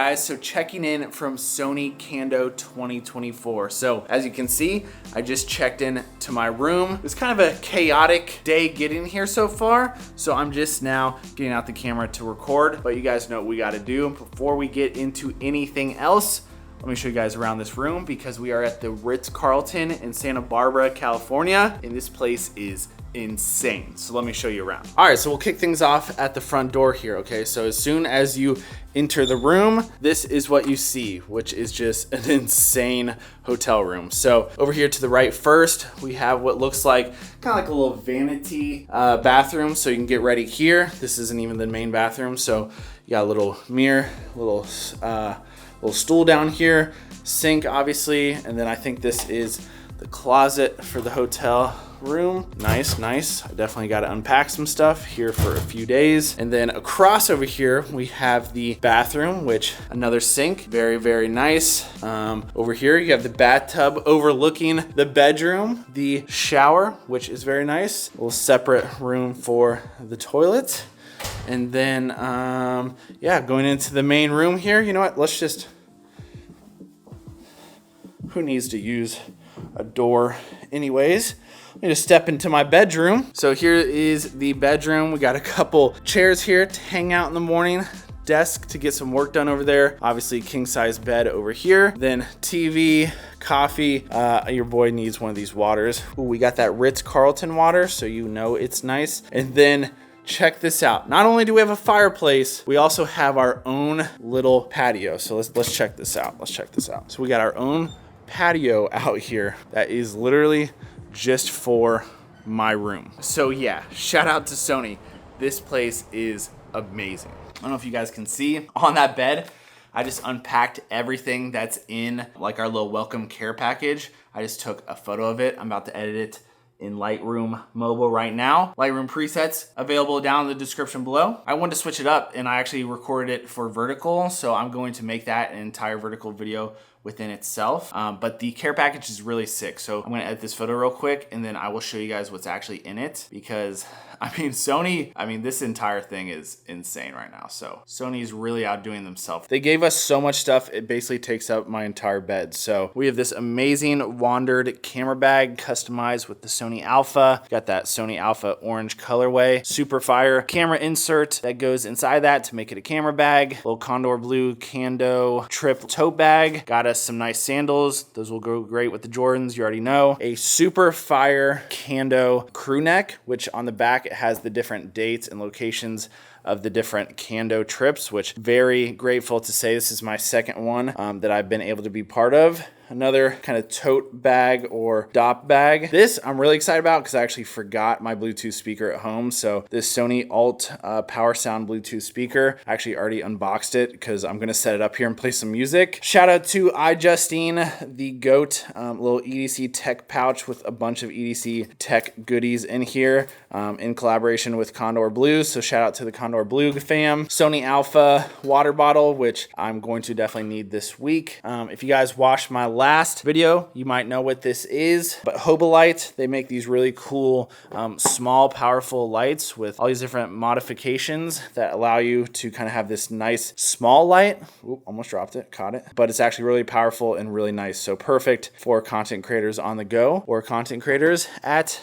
guys, so checking in from Sony Kando 2024. So as you can see, I just checked in to my room. It's kind of a chaotic day getting here so far, so I'm just now getting out the camera to record, but you guys know what we gotta do. Before we get into anything else, let me show you guys around this room because we are at the Ritz-Carlton in Santa Barbara, California, and this place is insane. So let me show you around. All right, so we'll kick things off at the front door here, okay? So as soon as you enter the room, this is what you see, which is just an insane hotel room. So over here to the right first, we have what looks like kind of like a little vanity bathroom, so you can get ready here. This isn't even the main bathroom, so you got a little mirror, little stool down here, sink obviously, and then I think this is the closet for the hotel room. Nice. I definitely got to unpack some stuff here for a few days. And then across over here, we have the bathroom, which another sink, very nice. Over here, you have the bathtub overlooking the bedroom, the shower, which is very nice. A little separate room for the toilet. And then, yeah, going into the main room here, you know what, let's just, who needs to use a door anyways? Let me just step into my bedroom. So here is the bedroom. We got a couple chairs here to hang out in the morning, desk to get some work done over there. Obviously king size bed over here. Then TV, coffee. Your boy needs one of these waters. Ooh, we got that Ritz-Carlton water, so you know it's nice. And then check this out. Not only do we have a fireplace, we also have our own little patio. So let's check this out. So we got our own patio out here that is literally just for my room. So yeah, shout out to Sony. This place is amazing. I don't know if you guys can see on that bed, I just unpacked everything that's in like our little welcome care package. I just took a photo of it. I'm about to edit it in Lightroom mobile right now. Lightroom presets available down in the description below. I wanted to switch it up and I actually recorded it for vertical, so I'm going to make that an entire vertical video within itself. But the care package is really sick. So I'm gonna edit this photo real quick and then I will show you guys what's actually in it, because I mean, Sony, this entire thing is insane right now. So Sony's really outdoing themselves. They gave us so much stuff, it basically takes up my entire bed. So we have this amazing wandered camera bag customized with the Sony Alpha. Got that Sony Alpha orange colorway. Super fire camera insert that goes inside that to make it a camera bag. Little Condor blue Kando trip tote bag. Got us some nice sandals. Those will go great with the Jordans, you already know. A super fire Kando crew neck, which on the back it has the different dates and locations of the different Kando trips, which very grateful to say this is my second one that I've been able to be part of. Another kind of tote bag or dop bag. This I'm really excited about because I actually forgot my Bluetooth speaker at home. So this Sony Alt Power Sound Bluetooth speaker, I actually already unboxed it because I'm gonna set it up here and play some music. Shout out to iJustine, the GOAT, little EDC tech pouch with a bunch of EDC tech goodies in here in collaboration with Condor Blue. So shout out to the Condor Blue fam. Sony Alpha water bottle, which I'm going to definitely need this week. If you guys watched my last video, you might know what this is, but Hobolight, they make these really cool small powerful lights with all these different modifications that allow you to kind of have this nice small light. Oop, almost dropped it, caught it, but it's actually really powerful and really nice. So perfect for content creators on the go or content creators at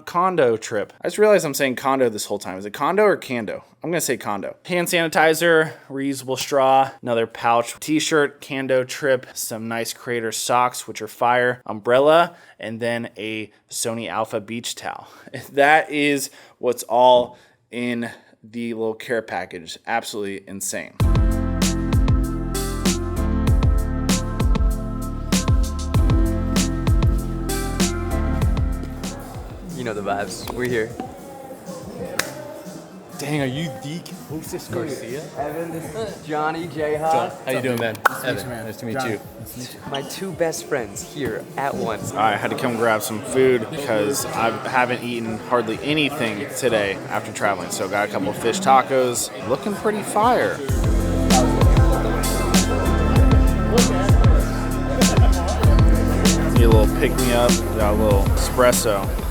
condo trip. I just realized I'm saying condo this whole time. Is it condo or Kando? I'm gonna say condo. Hand sanitizer, reusable straw, another pouch, t-shirt, Kando trip, some nice creator socks, which are fire, umbrella, and then a Sony Alpha beach towel. That is what's all in the little care package. Absolutely insane. You know the vibes. We're here. Dang, are you the Hostess Garcia? Evan, this is Johnny, Jhawk. John, how you doing, man? Evan, man. nice to meet John, you. nice to meet you. My two best friends here at once. I had to come grab some food because I haven't eaten hardly anything today after traveling. So got a couple of fish tacos, looking pretty fire. Need a little pick-me-up, got a little espresso.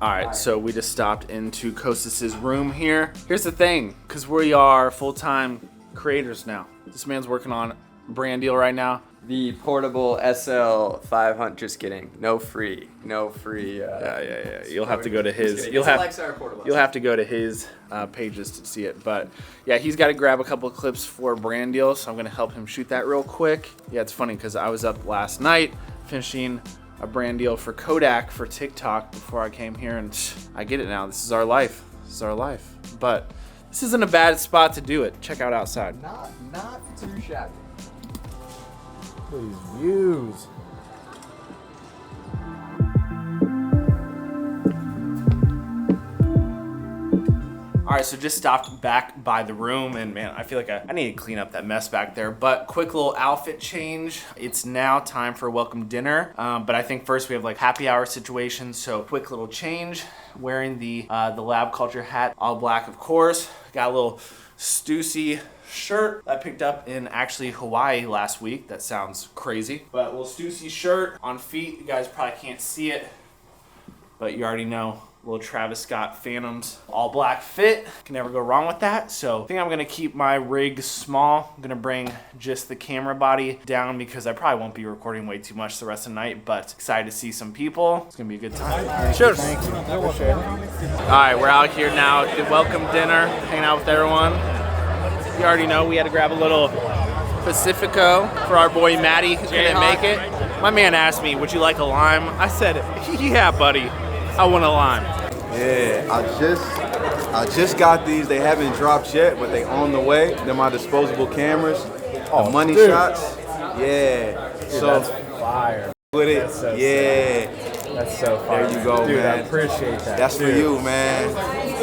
All right, so we just stopped into Kostas's room here. Here's the thing, because we are full-time creators now. This man's working on a brand deal right now. The portable SL 500. Just kidding. No free. Yeah. You'll have to go to his. You'll have to go to his pages to see it. But yeah, he's got to grab a couple of clips for a brand deal, so I'm gonna help him shoot that real quick. Yeah, it's funny because I was up last night finishing a brand deal for Kodak for TikTok before I came here, and I get it now. This is our life. But this isn't a bad spot to do it. Check out outside. Not too shabby. These views. All right, so just stopped back by the room, and man, I feel like I need to clean up that mess back there. But quick little outfit change. It's now time for welcome dinner. But I think first we have like happy hour situation. So quick little change. Wearing the lab culture hat, all black, of course. Got a little Stussy shirt that I picked up in actually Hawaii last week. That sounds crazy. But a little Stussy shirt on feet. You guys probably can't see it, but you already know. Little Travis Scott Phantoms, all black fit. Can never go wrong with that. So I think I'm gonna keep my rig small. I'm gonna bring just the camera body down because I probably won't be recording way too much the rest of the night, but excited to see some people. It's gonna be a good time. Cheers. All right, we're out here now at the welcome dinner, hanging out with everyone. You already know we had to grab a little Pacifico for our boy Matty who couldn't make it. My man asked me, would you like a lime? I said, yeah, buddy. I want a lime. Yeah, I just got these. They haven't dropped yet, but they on the way. They're my disposable cameras. Oh, money dude. shots. Yeah. Dude, so that's fire. with it. That's so yeah. sick. That's so fire. There you go, dude, man. I appreciate that. That's dude. for you, man.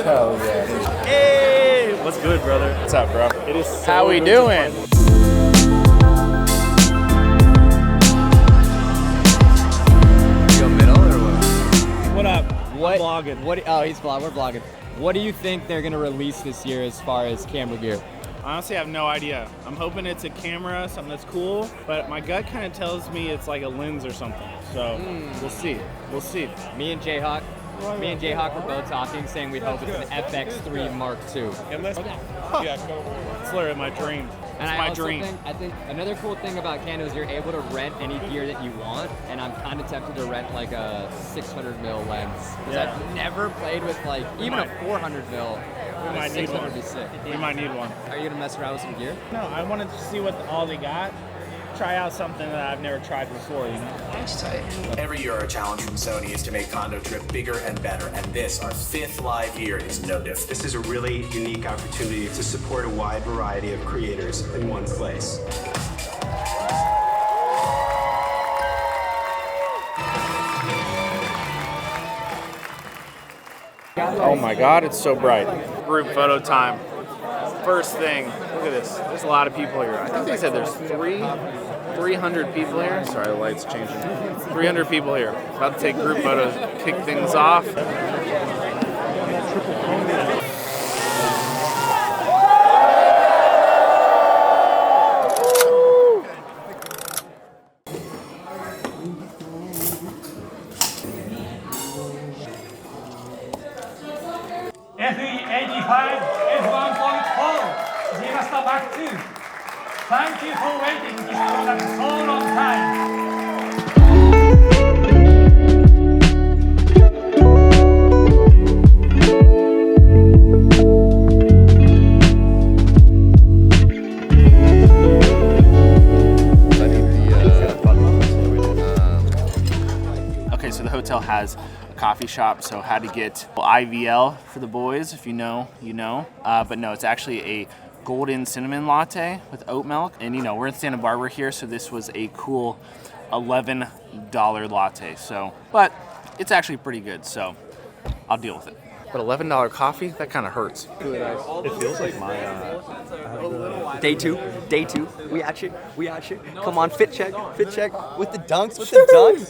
Hell yeah. Hey, what's good, brother? What's up, bro? It is so How we good doing? You go middle or what? What up? What? Vlogging. Oh, he's vlogging. We're vlogging. What do you think they're gonna release this year as far as camera gear? Honestly, I have no idea. I'm hoping it's a camera, something that's cool, but my gut kind of tells me it's like a lens or something. So we'll see. We'll see. Me and Jhawk were both talking, saying we hope it's an FX3 Mark II. It's literally my dream. And It's I my also dream. I think another cool thing about Canon is you're able to rent any gear that you want, and I'm kind of tempted to rent like a 600mm lens. Because Yeah. I've never played with like, even a 400mm. We might need 600 one. would be sick. We might need one. Are you gonna mess around with some gear? No, I wanted to see what all they got. Try out something that I've never tried before, you know? Every year our challenge from Sony is to make Condo Trip bigger and better, and this, our 5th live year, is no different. This is a really unique opportunity to support a wide variety of creators in one place. Oh my God, it's so bright. Group photo time. First thing, look at this. There's a lot of people here. I think they said there's 300 people here. Sorry, the light's changing. 300 people here. About to take group photos, kick things off. FE85 is 1.4. Give us the back two. Thank you for waiting this program so long time. Okay, so the hotel has a coffee shop, so had to get IVL for the boys. If you know, you know. But no, it's actually a golden cinnamon latte with oat milk. And you know, we're in Santa Barbara here, so this was a cool $11 latte. So, but it's actually pretty good, so I'll deal with it. But $11 coffee? That kind of hurts. It feels like my Day two. We at you. Come on, fit check with the dunks.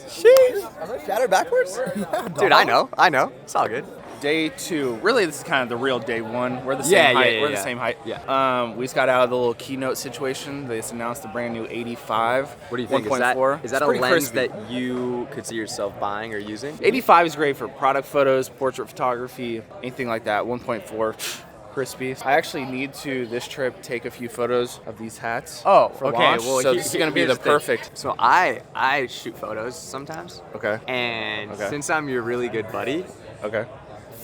Sheesh. Are those shattered backwards? Dude, I know. It's all good. Day two. Really, this is kind of the real day one. We're the same height. We're the same height. Yeah. We just got out of the little keynote situation. They just announced the brand new 85. What do you think? 1.4. Is that a lens that you could see yourself buying or using? 85 is great for product photos, portrait photography, anything like that. 1.4, crispy. I actually need to, this trip, take a few photos of these hats. Oh, for okay. launch. Well, so this is going to be the perfect. So I shoot photos sometimes. Okay. And since I'm your really good buddy, okay,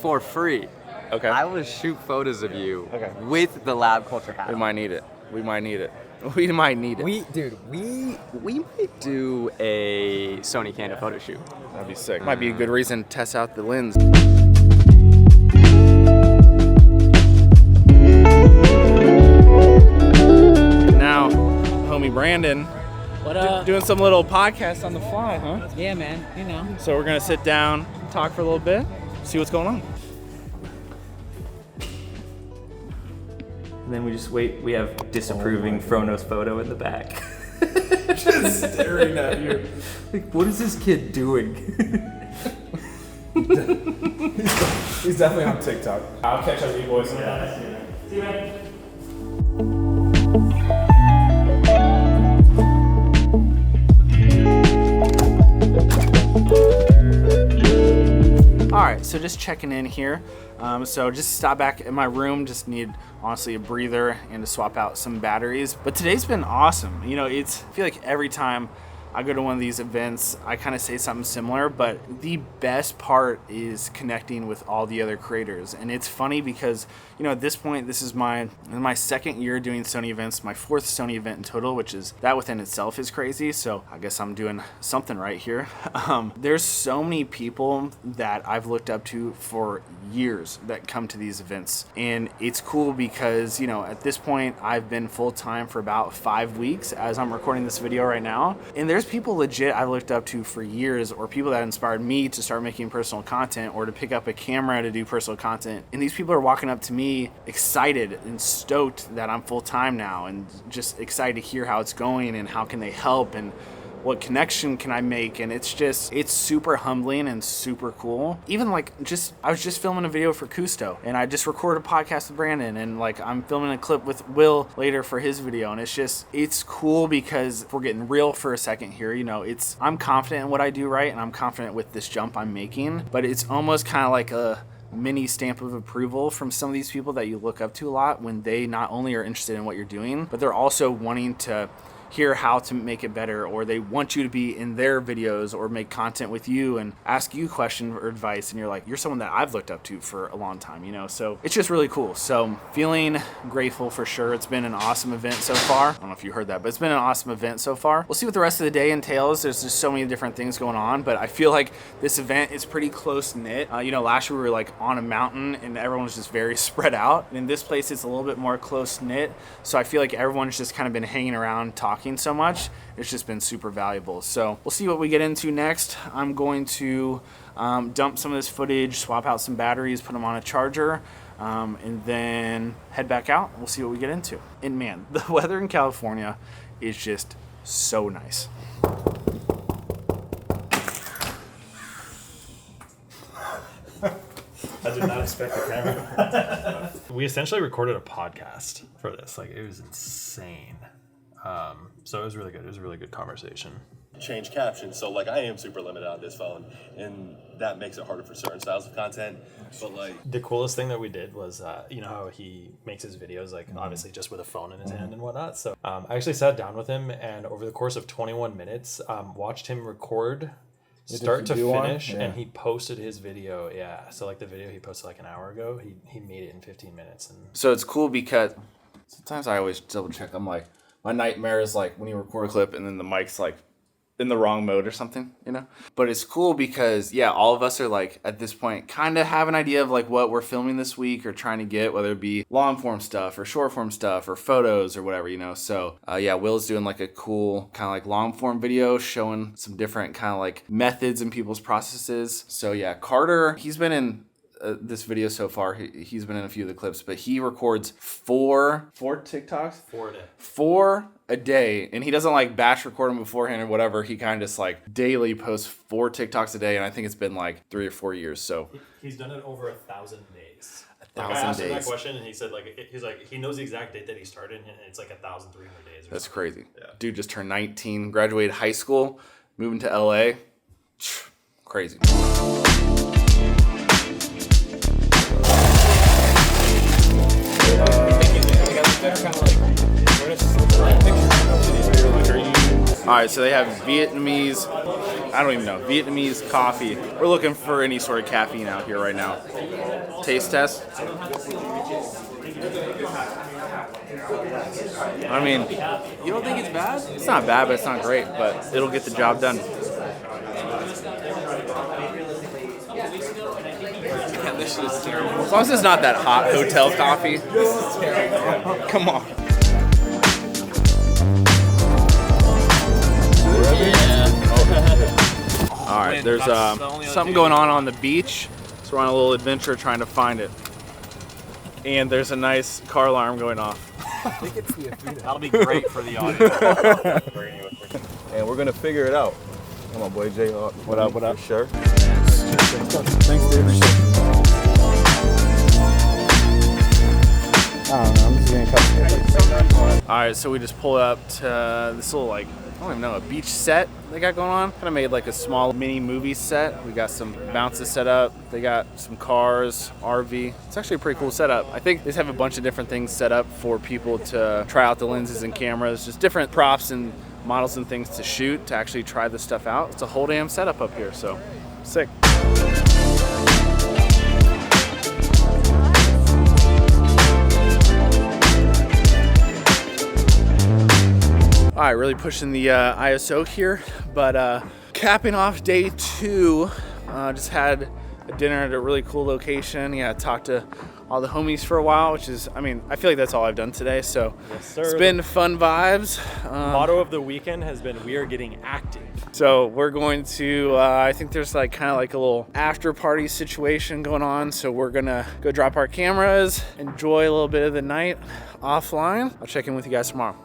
for free, okay, I will shoot photos of you with the Lab Culture hat. We might need it. We might need it. We might need it. We might do a Sony Candid photo shoot. That'd be sick. Might be a good reason to test out the lens. Now, homie Brandon, what up? Doing some little podcast on the fly, huh? Yeah, man. You know. So we're gonna sit down, talk for a little bit, see what's going on. And then we just wait. We have disapproving Frono's photo in the back. Just staring at you. Like, what is this kid doing? He's definitely on TikTok. I'll catch up with you boys. Yeah. See you, man. All right, so just checking in here. So just stop back in my room, just need honestly a breather and to swap out some batteries. But today's been awesome. You know, I feel like every time I go to one of these events, I kind of say something similar, but the best part is connecting with all the other creators. And it's funny because, you know, at this point, this is my second year doing Sony events, my fourth Sony event in total, which is, that within itself is crazy. So I guess I'm doing something right here. There's so many people that I've looked up to for years that come to these events. And it's cool because, you know, at this point, I've been full-time for about 5 weeks as I'm recording this video right now. And there's people legit I've looked up to for years, or people that inspired me to start making personal content or to pick up a camera to do personal content. And these people are walking up to me excited and stoked that I'm full-time now, and just excited to hear how it's going and how can they help and what connection can I make. And it's super humbling and super cool. Even like I was just filming a video for Cousteau, and I just recorded a podcast with Brandon, and like I'm filming a clip with Will later for his video. And it's cool because if we're getting real for a second here, you know, I'm confident in what I do, right? And I'm confident with this jump I'm making, but it's almost kind of like a mini stamp of approval from some of these people that you look up to a lot, when they not only are interested in what you're doing, but they're also wanting to hear how to make it better, or they want you to be in their videos or make content with you and ask you questions or advice. And you're like, you're someone that I've looked up to for a long time, you know? So it's just really cool. So feeling grateful for sure. It's been an awesome event so far. I don't know if you heard that, but it's been an awesome event so far. We'll see what the rest of the day entails. There's just so many different things going on, but I feel like this event is pretty close knit. You know, last year we were like on a mountain and everyone was just very spread out. And in this place, it's a little bit more close knit. So I feel like everyone's just kind of been hanging around talking so much. It's just been super valuable. So we'll see what we get into next. I'm going to dump some of this footage, swap out some batteries, put them on a charger, and then head back out. We'll see what we get into. And man, the weather in California is just so nice. I did not expect the camera. We essentially recorded a podcast for this. Like, it was insane. So it was really good. It was a really good conversation. Change captions, so like I am super limited on this phone, and that makes it harder for certain styles of content. But like the coolest thing that we did was, you know how he makes his videos, like obviously just with a phone in his hand and whatnot. So I actually sat down with him, and over the course of 21 minutes, watched him record start to finish, and he posted his video. Yeah, so like the video he posted like an hour ago, he made it in 15 minutes. And so it's cool because sometimes I always double check. I'm like, my nightmare is like when you record a clip and then the mic's like in the wrong mode or something, you know? But it's cool because, yeah, all of us are like, at this point, kind of have an idea of like what we're filming this week or trying to get, whether it be long form stuff or short form stuff or photos or whatever, you know? So, yeah, Will's doing like a cool kind of like long form video showing some different kind of like methods in people's processes. So, yeah, Carter, he's been in this video so far. He's been in a few of the clips, but he records four TikToks? 4 a day. 4 a day, and he doesn't like batch record them beforehand or whatever. He kind of just like daily posts 4 TikToks a day, and I think it's been like 3 or 4 years. So he's done it over 1,000 days. 1,000 days. I asked him that days. question, and he said he knows the exact date that he started, and it's like 1,300 days. That's something. crazy. Yeah. Dude just turned 19, graduated high school, moving to LA. Crazy. All right, so they have Vietnamese, I don't even know, Vietnamese coffee. We're looking for any sort of caffeine out here right now. Taste test. I mean, You don't think it's bad? it's not bad, but it's not great, but it'll get the job done. Yeah, this shit is terrible. As long as it's not that hot hotel coffee. This is terrible. Come on. All right, there's something going on the beach, so we're on a little adventure trying to find it. And there's a nice car alarm going off. That'll be great for the audience. And we're gonna figure it out. Come on, boy, Jhawk. What up? What up? Sure. Thanks, dude. I don't know. I'm just gonna cut. All right, so we just pulled up to this little I don't even know, a beach set they got going on. Kind of made like a small mini movie set. We got some bounces set up. They got some cars, RV. It's actually a pretty cool setup. I think they just have a bunch of different things set up for people to try out the lenses and cameras, just different props and models and things to shoot, to actually try this stuff out. It's a whole damn setup up here, so sick. All right, really pushing the ISO here, but capping off day 2, just had a dinner at a really cool location. Yeah, talked to all the homies for a while, which is, I mean, I feel like that's all I've done today, so Yes, sir. it's been fun vibes. Motto of the weekend has been, we are getting active. So we're going to, I think there's like kind of like a little after party situation going on. So we're gonna go drop our cameras, enjoy a little bit of the night offline. I'll check in with you guys tomorrow.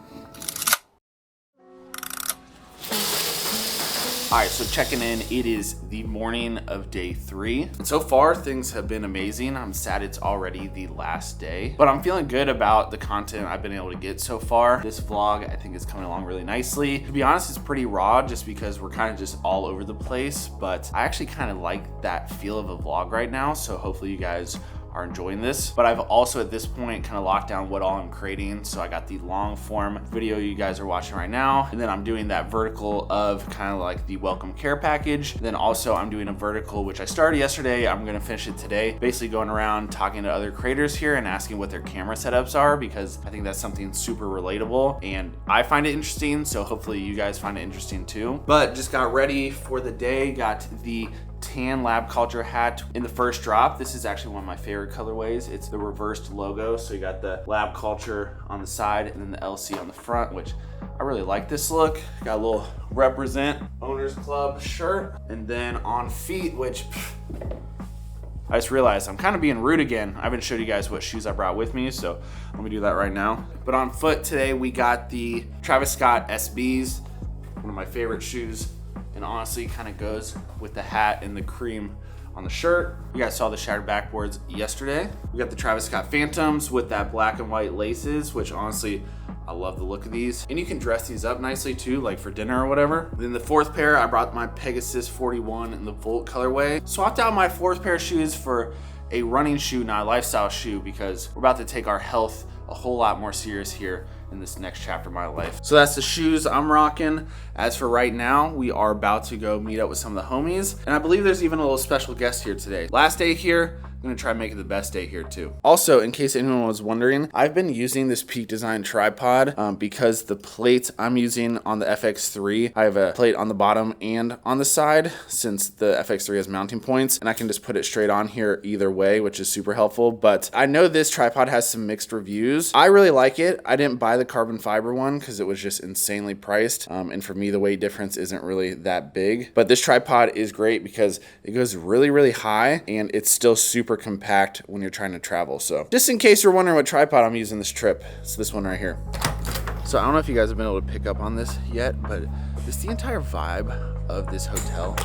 All right, so checking in, it is the morning of day 3. And so far, things have been amazing. I'm sad it's already the last day, but I'm feeling good about the content I've been able to get so far. This vlog, I think, is coming along really nicely. To be honest, it's pretty raw just because we're kind of just all over the place, but I actually kind of like that feel of a vlog right now. So hopefully you guys are enjoying this. But I've also at this point kind of locked down what all I'm creating. So I got the long form video you guys are watching right now, and then I'm doing that vertical of kind of like the welcome care package. And then also I'm doing a vertical which I started yesterday. I'm gonna finish it today, basically going around talking to other creators here and asking what their camera setups are, because I think that's something super relatable and I find it interesting, so hopefully you guys find it interesting too. But just got ready for the day, got the tan lab culture hat in the first drop. This is actually one of my favorite colorways. It's the reversed logo, so you got the lab culture on the side and then the LC on the front, which I really like this look. Got a little represent owners club shirt, and then on feet, which I just realized I'm kind of being rude again. I haven't showed you guys what shoes I brought with me, so let me do that right now. But on foot today, we got the Travis Scott SBs, one of my favorite shoes, and honestly kind of goes with the hat and the cream on the shirt. You guys saw the shattered backboards yesterday. We got the Travis Scott Phantoms with that black and white laces, which honestly, I love the look of these. And you can dress these up nicely too, like for dinner or whatever. Then the fourth pair, I brought my Pegasus 41 in the Volt colorway. Swapped out my fourth pair of shoes for a running shoe, not a lifestyle shoe, because we're about to take our health a whole lot more serious here in this next chapter of my life. So that's the shoes I'm rocking. As for right now, we are about to go meet up with some of the homies, and I believe there's even a little special guest here today. Last day here, I'm gonna try and make it the best day here too. Also, in case anyone was wondering, I've been using this Peak Design tripod because the plate I'm using on the FX3, I have a plate on the bottom and on the side, since the FX3 has mounting points, and I can just put it straight on here either way, which is super helpful. But I know this tripod has some mixed reviews. I really like it. I didn't buy the carbon fiber one because it was just insanely priced, and for me the weight difference isn't really that big. But this tripod is great because it goes really, really high, and it's still super compact when you're trying to travel. So just in case you're wondering what tripod I'm using this trip, it's this one right here. So I don't know if you guys have been able to pick up on this yet, but just the entire vibe of this hotel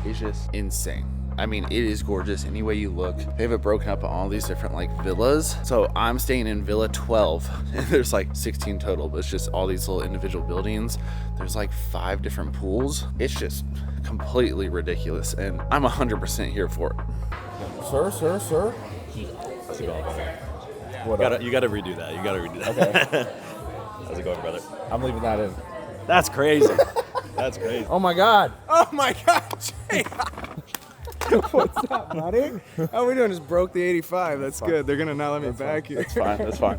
is just insane. I mean, it is gorgeous any way you look. They have it broken up in all these different like villas. So I'm staying in Villa 12 and there's like 16 total, but it's just all these little individual buildings. There's like 5 different pools. It's just completely ridiculous and I'm 100% here for it. Sir. How's it going? You gotta redo that. You gotta redo that. Okay. How's it going, brother? I'm leaving that in. That's crazy. That's crazy. Oh my God. Oh my God, Jay. What's up, buddy? How we doing? Just broke the 85. That's good. They're gonna not let me back here. That's fine. That's fine.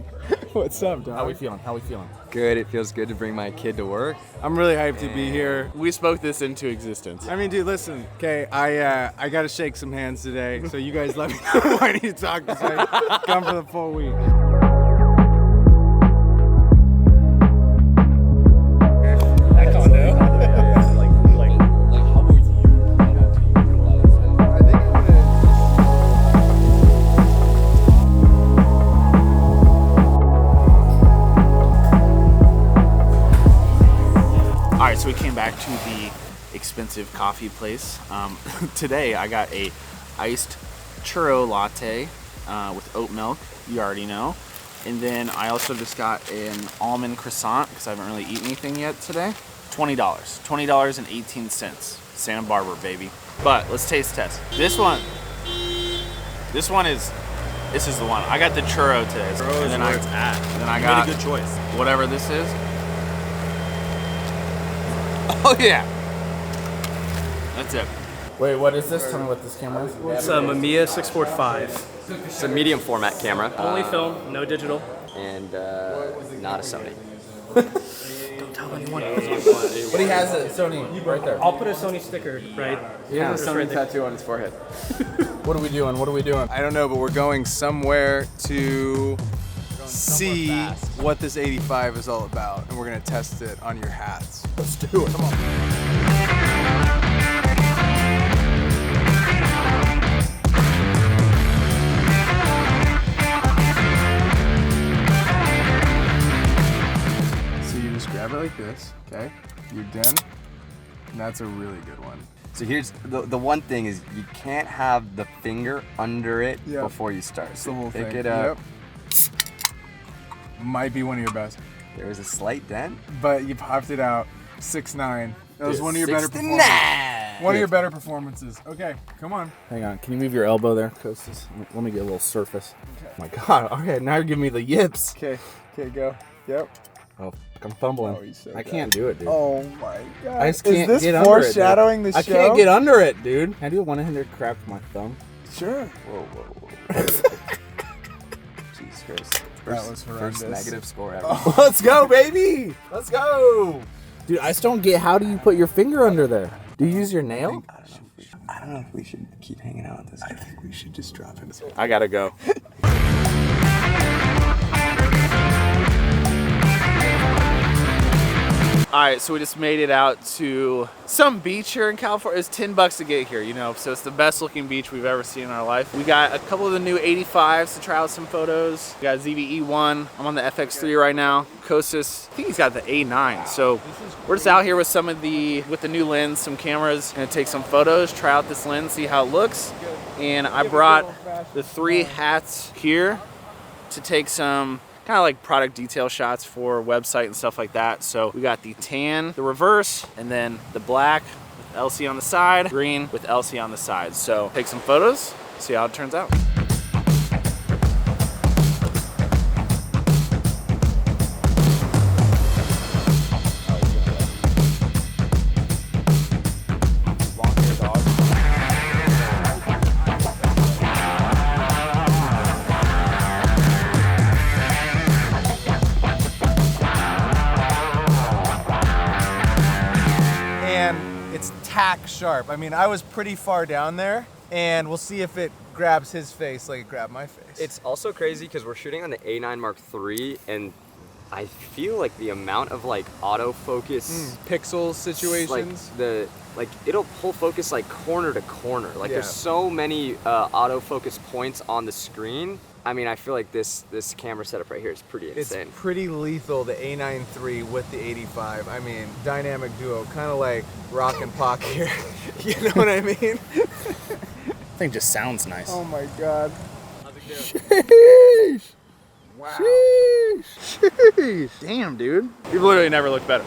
What's up, dog? How we feeling? How we feeling? Good. It feels good to bring my kid to work. I'm really hyped to be here. We spoke this into existence. I mean, dude, listen. Okay, I gotta shake some hands today. So you guys let me know who I need to talk to. So I come for the full week. So we came back to the expensive coffee place. Today I got a iced churro latte with oat milk, you already know. And then I also just got an almond croissant because I haven't really eaten anything yet today. $20, $20.18. Santa Barbara, baby. But let's taste test. This is the one. I got the churro today. Churro is where it's at. Then I You got made a good choice. whatever this is. Oh yeah, that's it. Wait, what is this? Tell me what this camera is. It's a Mamiya 645. It's a medium format camera. Only film, no digital. And not a Sony. Don't tell anyone. But he has a Sony right there. I'll put a Sony sticker right. He has a just Sony right there. tattoo on his forehead. What are we doing? What are we doing? I don't know, but we're going somewhere to see what this 85 is all about, and we're gonna test it on your hats. Let's do it. Come on. So you just grab it like this, okay? You're done. And that's a really good one. So here's the one thing is you can't have the finger under it Yep. before you start. It's So the whole pick thing. it up. Yep. Might be one of your best. There is a slight dent. But you popped it out. 6'9". That was Dude, one of your better 6'9". performances. One of your better performances. Okay, come on. Hang on. Can you move your elbow there, Costas? Let me get a little surface. Okay. Oh my God. Okay, now you're giving me the yips. Okay, go. Yep. Oh, I'm fumbling. Oh, he's so I good. can't do it, dude. Oh my God. I just can't Is this get under it, dude. foreshadowing the show? I can't get under it, dude. Can I do a one-handed crap with my thumb? Sure. Whoa. Jesus Christ. That was horrendous. First negative score ever. Oh, let's go, baby. Let's go. Dude, I just don't get how do you put your finger under there? Do you use your nail? I don't know if we should keep hanging out with this guy. I think we should just drop it. I gotta go. All right, so we just made it out to some beach here in California. It's $10 to get here, you know, so it's the best looking beach we've ever seen in our life. We got a couple of the new 85s to try out some photos. We got ZV-E1. I'm on the FX3 right now. Kostas, I think he's got the A9. So we're just out here with with the new lens, some cameras, gonna take some photos, try out this lens, see how it looks. And I brought the 3 hats here to take some kind of like product detail shots for website and stuff like that. So we got the tan, the reverse, and then the black with LC on the side, green with LC on the side. So take some photos, see how it turns out. Tack sharp. I mean, I was pretty far down there, and we'll see if it grabs his face like it grabbed my face. It's also crazy because we're shooting on the A9 Mark III, and I feel like the amount of like autofocus pixel situations, like it'll pull focus like corner to corner. Like Yeah. there's so many autofocus points on the screen. I mean, I feel like this camera setup right here is pretty insane. It's pretty lethal, the A9 III with the 85. I mean, dynamic duo, kind of like Rock and Pac here. You know what I mean? Thing just sounds nice. Oh my God. How's it doing? Sheesh. Wow. Sheesh. Damn, dude. You've literally never looked better.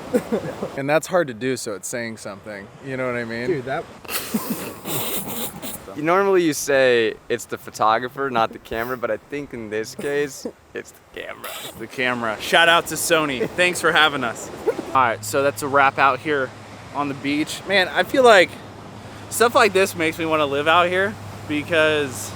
And that's hard to do, so it's saying something. You know what I mean? Dude, that... Normally you say it's the photographer, not the camera, but I think in this case, it's the camera. The camera. Shout out to Sony. Thanks for having us. All right, so that's a wrap out here on the beach. Man, I feel like stuff like this makes me want to live out here because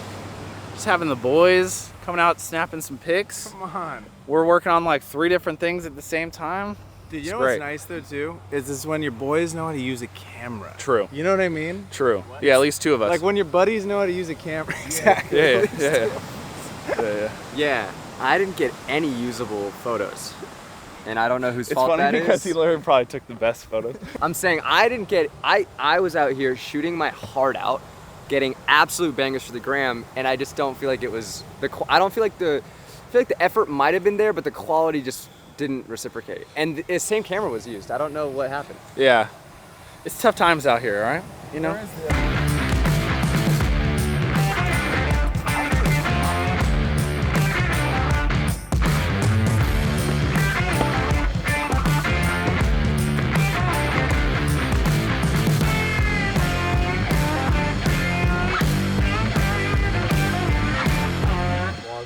just having the boys coming out snapping some pics. Come on. We're working on like 3 different things at the same time. Dude, you know what's nice though too? Is when your boys know how to use a camera. True. You know what I mean? True. Yeah, at least 2 of us. Like when your buddies know how to use a camera. Exactly. Yeah, I didn't get any usable photos. And I don't know whose fault that is. It's funny because he literally probably took the best photos. I'm saying I was out here shooting my heart out, getting absolute bangers for the gram, and I just don't feel like it was I feel like the effort might have been there, but the quality just didn't reciprocate. And the same camera was used. I don't know what happened. Yeah. It's tough times out here, right? You know?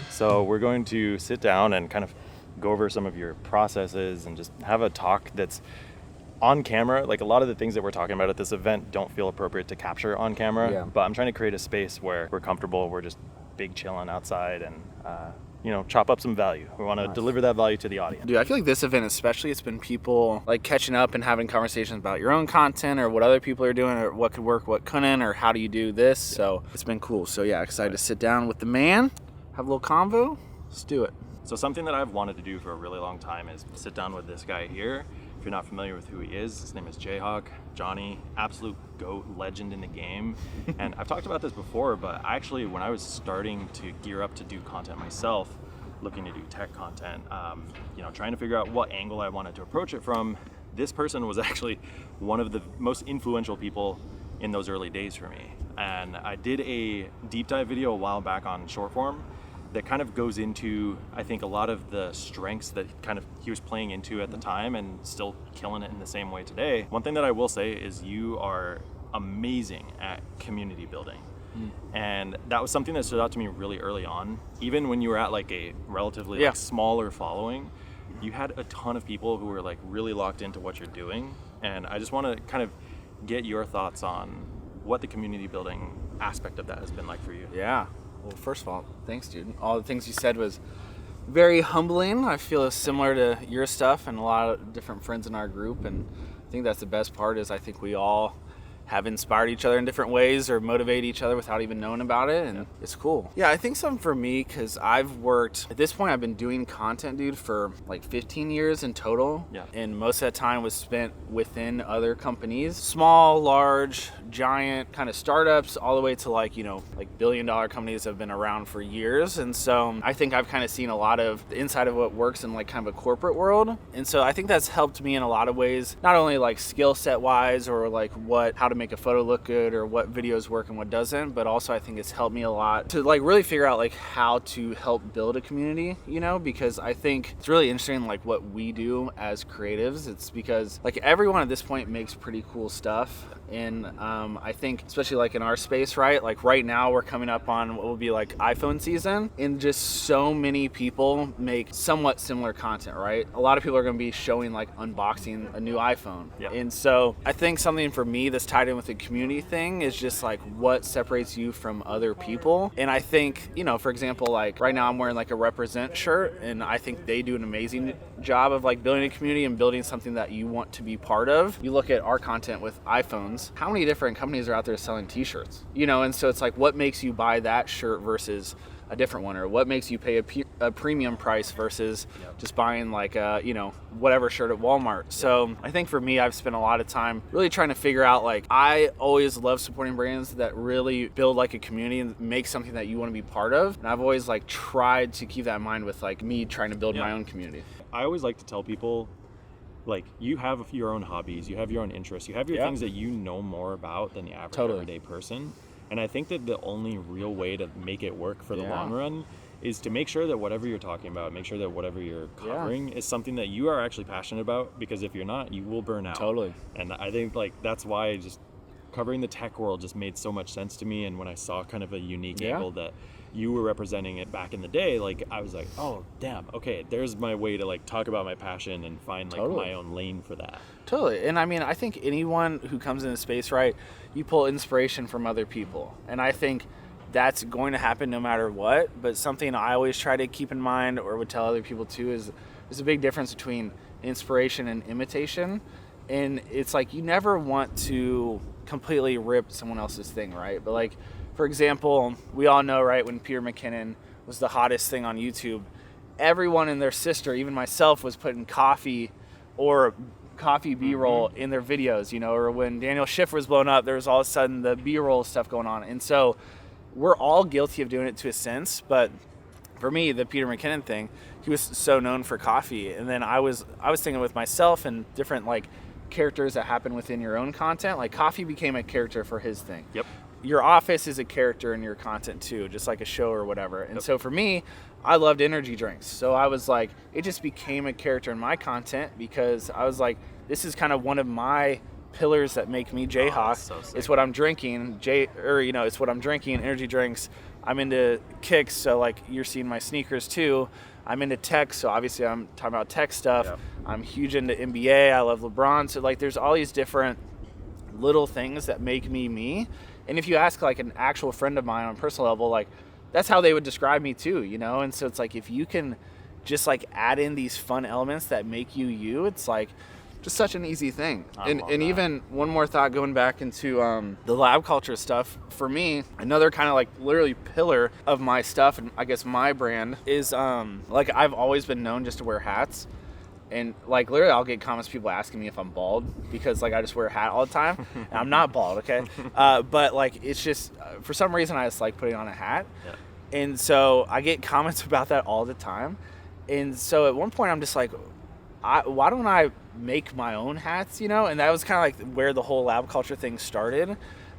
So we're going to sit down and kind of go over some of your processes and just have a talk that's on camera. Like a lot of the things that we're talking about at this event don't feel appropriate to capture on camera, but I'm trying to create a space where we're comfortable, we're just big chilling outside and chop up some value. We want to deliver that value to the audience. Dude, I feel like this event especially, it's been people like catching up and having conversations about your own content or what other people are doing or what could work, what couldn't, or how do you do this. So it's been cool. So yeah, excited to sit down with the man, have a little convo. Let's do it. So something that I've wanted to do for a really long time is sit down with this guy here. If you're not familiar with who he is, his name is Jhawk, Johnny, absolute GOAT legend in the game. And I've talked about this before, but actually when I was starting to gear up to do content myself, looking to do tech content, trying to figure out what angle I wanted to approach it from, this person was actually one of the most influential people in those early days for me. And I did a deep dive video a while back on short form that kind of goes into, I think, a lot of the strengths that he was playing into at the time and still killing it in the same way today. One thing that I will say is you are amazing at community building. And that was something that stood out to me really early on. Even when you were at like a relatively smaller following, you had a ton of people who were like really locked into what you're doing. And I just want to kind of get your thoughts on what the community building aspect of that has been like for you. Yeah. Well, first of all, thanks, dude. All the things you said was very humbling. I feel similar to your stuff and a lot of different friends in our group. And I think that's the best part is I think we all have inspired each other in different ways or motivate each other without even knowing about it, and it's cool. Yeah, I think something for me, because I've worked, at this point I've been doing content, dude, for like 15 years in total, and most of that time was spent within other companies, small, large, giant kind of startups, all the way to like billion-dollar companies that have been around for years. And so I think I've kind of seen a lot of the inside of what works in like kind of a corporate world, and so I think that's helped me in a lot of ways, not only like skill set wise or like how to make a photo look good or what videos work and what doesn't, but also I think it's helped me a lot to like really figure out like how to help build a community, because I think it's really interesting like what we do as creatives. It's because like everyone at this point makes pretty cool stuff, and I think especially like in our space, right, like right now we're coming up on what will be like iPhone season, and just so many people make somewhat similar content, right? A lot of people are going to be showing like unboxing a new iPhone, and so I think something for me that's tied in with the community thing is just like what separates you from other people. And I think, for example, like right now I'm wearing like a Represent shirt, and I think they do an amazing job of like building a community and building something that you want to be part of. You look at our content with iPhones, how many different companies are out there selling t-shirts, and so it's like what makes you buy that shirt versus a different one, or what makes you pay a premium price versus just buying like a whatever shirt at Walmart. So I think for me, I've spent a lot of time really trying to figure out, like, I always love supporting brands that really build like a community and make something that you want to be part of, and I've always like tried to keep that in mind with like me trying to build my own community. I always like to tell people, like, you have your own hobbies, you have your own interests, you have your things that you know more about than the average everyday person. And I think that the only real way to make it work for the long run is to make sure that whatever you're talking about, make sure that whatever you're covering is something that you are actually passionate about, because if you're not, you will burn out. Totally. And I think like that's why just covering the tech world just made so much sense to me. And when I saw kind of a unique Yeah. angle that you were representing it back in the day, like I was like, oh damn, okay, there's my way to like talk about my passion and find like Totally. my own lane for that. Totally. And I mean, I think anyone who comes into space, right, you pull inspiration from other people. And I think that's going to happen no matter what. But something I always try to keep in mind, or would tell other people too, is there's a big difference between inspiration and imitation. And it's like you never want to completely rip someone else's thing, right? But like, for example, we all know, right, when Peter McKinnon was the hottest thing on YouTube, everyone and their sister, even myself, was putting coffee or coffee B-roll in their videos, you know, or when Daniel Schiff was blown up, there was all of a sudden the B-roll stuff going on. And so we're all guilty of doing it to a sense, but for me, the Peter McKinnon thing, he was so known for coffee. And then I was thinking with myself and different like characters that happen within your own content, like coffee became a character for his thing. Yep. Your office is a character in your content too, just like a show or whatever. And so for me, I loved energy drinks. So I was like, it just became a character in my content because I was like, this is kind of one of my pillars that make me Jhawk. It's what I'm drinking, it's what I'm drinking, energy drinks. I'm into kicks, so like you're seeing my sneakers too. I'm into tech, so obviously I'm talking about tech stuff. Yep. I'm huge into NBA. I love LeBron. So like there's all these different little things that make me me. And if you ask like an actual friend of mine on a personal level, like that's how they would describe me too, you know? And so it's like if you can just like add in these fun elements that make you you, it's like just such an easy thing. And even one more thought going back into the lab culture stuff, for me, another kind of like literally pillar of my stuff and I guess my brand is like I've always been known just to wear hats. And like literally I'll get comments, people asking me if I'm bald because like I just wear a hat all the time. And I'm not bald, okay? But like it's just for some reason I just like putting on a hat. Yeah. And so I get comments about that all the time. And so at one point I'm just like, why don't I make my own hats, you know? And that was kind of like where the whole lab culture thing started.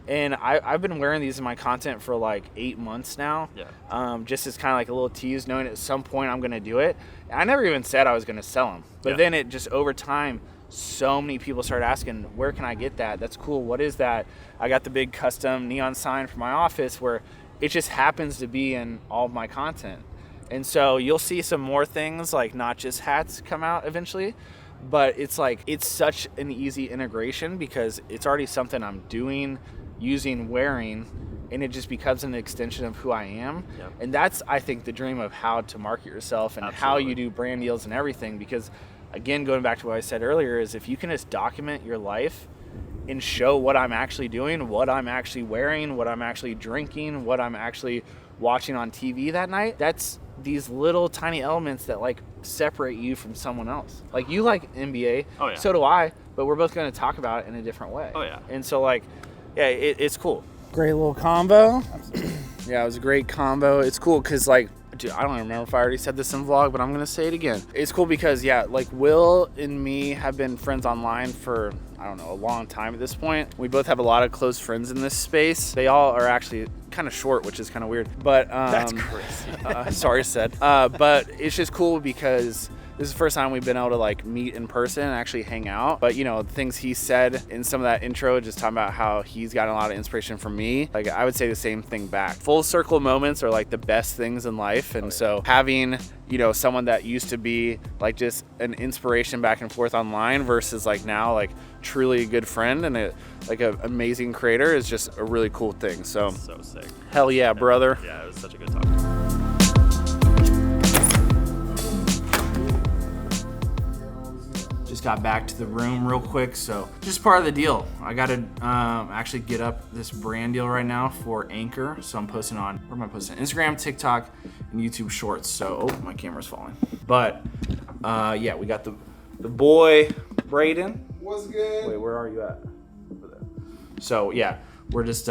And I've been wearing these in my content for like 8 months now. Yeah. Just as kind of like a little tease, knowing at some point I'm going to do it. And I never even said I was going to sell them. But then it just over time, so many people started asking, where can I get that? That's cool. What is that? I got the big custom neon sign for my office where it just happens to be in all of my content. And so you'll see some more things like not just hats come out eventually. But it's like, it's such an easy integration because it's already something I'm doing, using, wearing, and it just becomes an extension of who I am. Yep. And that's, I think, the dream of how to market yourself and how you do brand deals and everything. Because again, going back to what I said earlier, is if you can just document your life and show what I'm actually doing, what I'm actually wearing, what I'm actually drinking, what I'm actually watching on TV that night, that's these little tiny elements that like separate you from someone else. Like you like NBA, so do I, but we're both going to talk about it in a different way. And so like, yeah, it's cool. Great little combo. Yeah, it was a great combo. It's cool because like, dude, I don't remember if I already said this in the vlog, but I'm going to say it again. It's cool because yeah, like Will and me have been friends online for, I don't know, a long time at this point. We both have a lot of close friends in this space. They all are actually kind of short, which is kind of weird, but that's crazy. Sorry, said. But it's just cool because this is the first time we've been able to like meet in person and actually hang out. But you know, the things he said in some of that intro, just talking about how he's gotten a lot of inspiration from me, like I would say the same thing back. Full circle moments are like the best things in life. And so having, you know, someone that used to be like just an inspiration back and forth online versus like now like truly a good friend and like an amazing creator is just a really cool thing. So sick. Hell yeah, brother. Yeah, it was such a good talk. Just got back to the room real quick, so just part of the deal. I gotta actually get up this brand deal right now for Anchor. So I'm posting on, where am I posting? Instagram, TikTok, and YouTube Shorts. So, oh, my camera's falling. But yeah, we got the boy Braden. What's good? Wait, where are you at? Over there. So yeah, we're just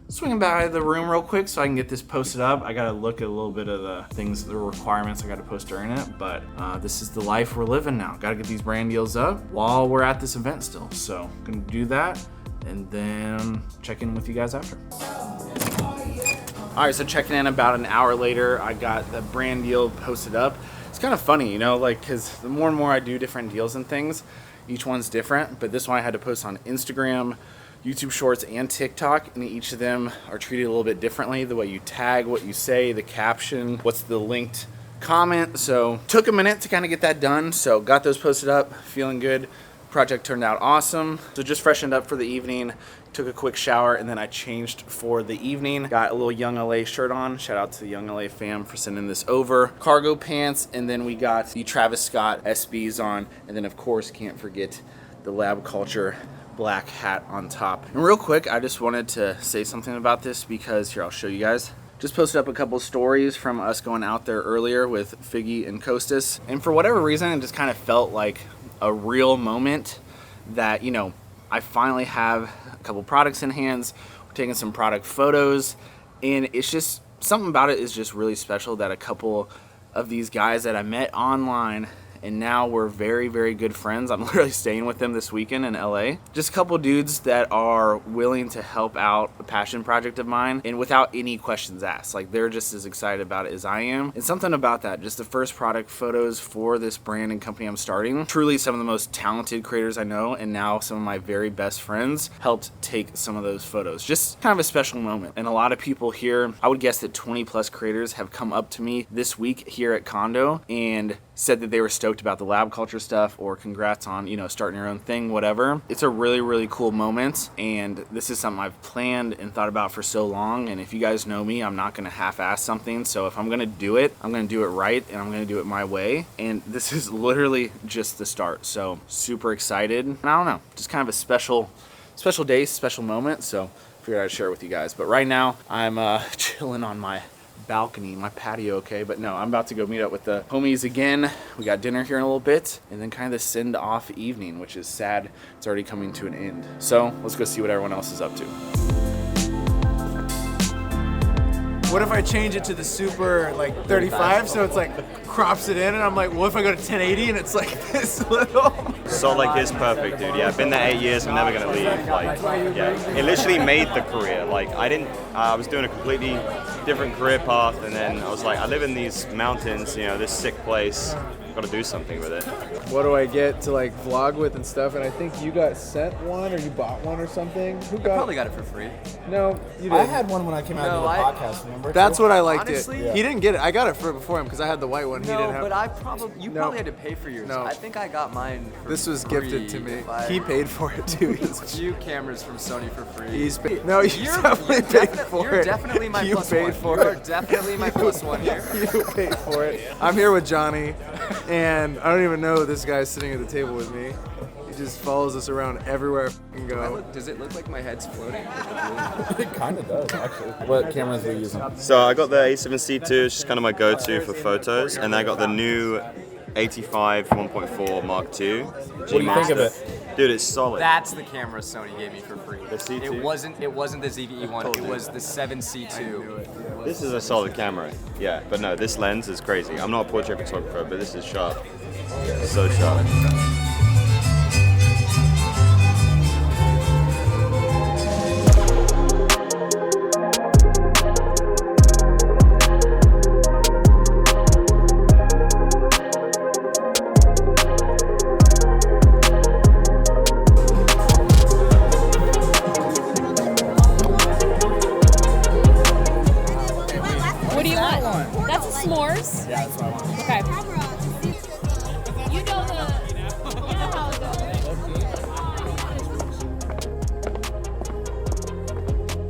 swinging by the room real quick so I can get this posted up. I gotta look at a little bit of the things, the requirements I gotta post during it, but this is the life we're living now. Gotta get these brand deals up while we're at this event still. So gonna do that and then check in with you guys after. All right, so checking in about an hour later, I got the brand deal posted up. It's kind of funny, you know, like, cause the more and more I do different deals and things, each one's different, but this one I had to post on Instagram, YouTube Shorts and TikTok, and each of them are treated a little bit differently. The way you tag, what you say, the caption, what's the linked comment. So took a minute to kind of get that done. So got those posted up, feeling good. Project turned out awesome. So just freshened up for the evening, took a quick shower, and then I changed for the evening. Got a little Young LA shirt on. Shout out to the Young LA fam for sending this over. Cargo pants, and then we got the Travis Scott SBs on. And then of course, can't forget the Lab Culture black hat on top. And real quick, I just wanted to say something about this because here, I'll show you guys. Just posted up a couple stories from us going out there earlier with Figgy and Kostas. And for whatever reason, it just kind of felt like a real moment that, you know, I finally have a couple products in hands. We're taking some product photos, and it's just something about it is just really special that a couple of these guys that I met online and now we're very, very good friends. I'm literally staying with them this weekend in LA. Just a couple dudes that are willing to help out a passion project of mine and without any questions asked. Like, they're just as excited about it as I am. And something about that, just the first product photos for this brand and company I'm starting, truly some of the most talented creators I know, and now some of my very best friends helped take some of those photos. Just kind of a special moment. And a lot of people here, I would guess that 20 plus creators have come up to me this week here at Condo and said that they were stoked about the Lab Culture stuff, or congrats on, you know, starting your own thing, whatever. It's a really, really cool moment, and this is something I've planned and thought about for so long. And if you guys know me, I'm not gonna half-ass something. So if I'm gonna do it, I'm gonna do it right, and I'm gonna do it my way. And this is literally just the start. So super excited. And I don't know, just kind of a special day, special moment. So figured I'd share it with you guys. But right now I'm chilling on my balcony, my patio, okay? But no, I'm about to go meet up with the homies again. We got dinner here in a little bit, and then kind of the send-off evening, which is sad. It's already coming to an end. So let's go see what everyone else is up to. What if I change it to the super, like, 35, so it's like crops it in, and I'm like, what if I go to 1080 and it's like this little? Salt Lake is perfect, dude. Yeah, I've been there 8 years. I'm never gonna leave. Like, yeah, it literally made the career. Like, I was doing a completely different career path, and then I was like, I live in these mountains, you know, this sick place. Got to do something with it. What do I get to like vlog with and stuff? And I think you got sent one, or you bought one or something. Who got? I probably got it for free. No, you didn't. I had one when I came out of the podcast. Remember? That's what I liked. Honestly, it. He didn't get it. I got it before him because I had the white one. He didn't have. But I probably you probably had to pay for yours. No. I think I got mine. For this was free. gifted to me. He paid for it too. A few cameras from Sony for free. He's paid. No, you definitely paid for it. You're definitely my plus one. You paid for You're it. definitely my plus one here. You paid for it. I'm here with Johnny, and I don't even know this guy's sitting at the table with me. He just follows us around everywhere I can go. Does it look like my head's floating? It kind of does, actually. What cameras are you using? So I got the A7C II, it's just kind of my go-to for photos, and I got the new 85 1.4 Mark II. What do you think of it? Dude, it's solid. That's the camera Sony gave me for free. The C2? It wasn't the ZVE one. It was the 7C2. This is a solid camera, yeah, but no, this lens is crazy. I'm not a portrait photographer, but this is sharp. So sharp. What do you want? That's a s'mores. Yeah, that's what I want. Okay. You know how it goes.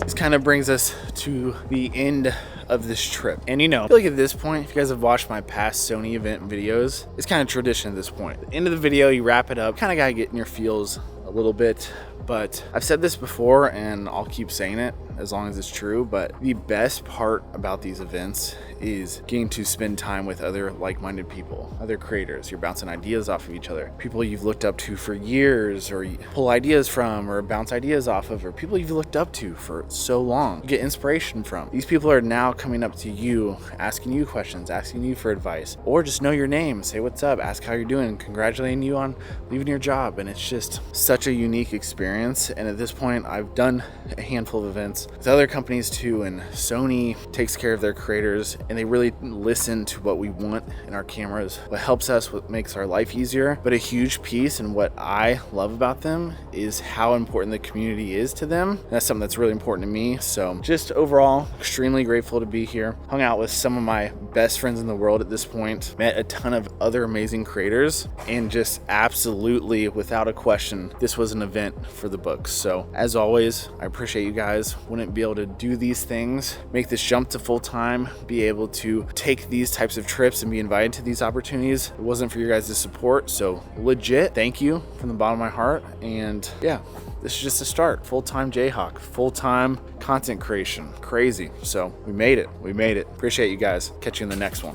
This kind of brings us to the end of this trip. And you know, I feel like at this point, if you guys have watched my past Sony event videos, it's kind of tradition at this point. At the end of the video, you wrap it up, kind of gotta get in your feels a little bit. But I've said this before, and I'll keep saying it as long as it's true, but the best part about these events is getting to spend time with other like-minded people, other creators. You're bouncing ideas off of each other, people you've looked up to for years, or you pull ideas from, or bounce ideas off of, or people you've looked up to for so long, you get inspiration from. These people are now coming up to you, asking you questions, asking you for advice, or just know your name, say what's up, ask how you're doing, congratulating you on leaving your job. And it's just such a unique experience. And at this point, I've done a handful of events this with other companies too, and Sony takes care of their creators and they really listen to what we want in our cameras, what helps us, what makes our life easier. But a huge piece and what I love about them is how important the community is to them. That's something that's really important to me. So just overall, extremely grateful to be here. Hung out with some of my best friends in the world at this point, met a ton of other amazing creators, and just absolutely, without a question, this was an event for the books. So as always, I appreciate you guys. Wouldn't be able to do these things, make this jump to full time, be able to take these types of trips and be invited to these opportunities. It wasn't for your guys' support. So legit, thank you from the bottom of my heart. And yeah, this is just a start. Full-time Jhawk, full-time content creation. Crazy. So we made it. Appreciate you guys. Catch you in the next one.